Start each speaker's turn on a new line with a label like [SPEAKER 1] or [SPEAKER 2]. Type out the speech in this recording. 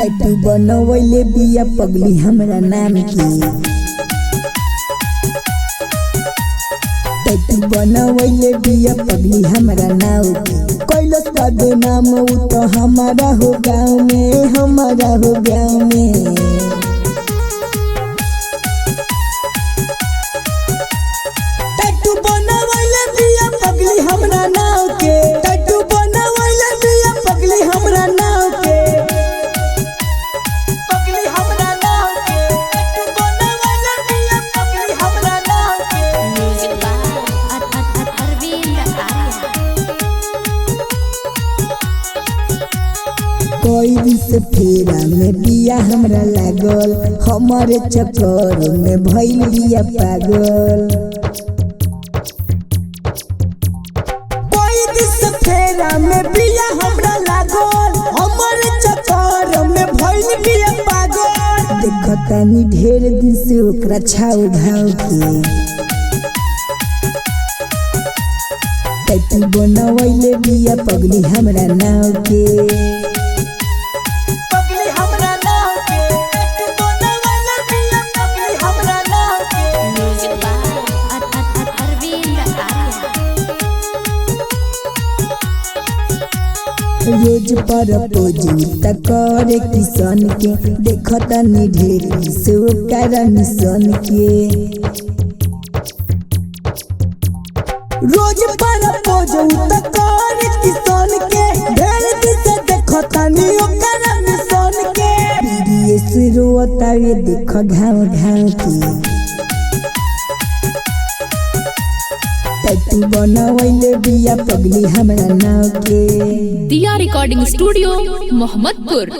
[SPEAKER 1] Tattoo बनवैले बिया पगली हमरा नाम की। टैटू बनवैले बिया पगली हमरा नाम की। कैलस का नाम उ तो हमारा हो गाँव में, हमारा हो गाँव में। टैटू बनवैले बिया पगली हमरा नाम के। टैटू बनवैले बिया पगली हमरा नाम के। कोई दिस फेरा में बिया हमरा लागल, हमारे चक्कर में भइल बिया पागल। कोई दिस फेरा में बिया हमरा लागल, हमारे चक्कर में भइल बिया पागल। देखतानी ढेर दिन से ओकरा छाव घाव के। टैटू बनवैले बिया पगली हमरा नाव के। रोज पर पोजी करे किसान के, देखतानी ढेर से ओकरा मिशन के। रोज पर पोजी करे किसान के, ढेर से देखतानी ओकरा मिशन के। बीडीएस रोता वे देख घाव घाव के। टैटू बनवैले बिया पगली हमरा नाव के।
[SPEAKER 2] दिया रिकॉर्डिंग स्टूडियो मोहम्मदपुर।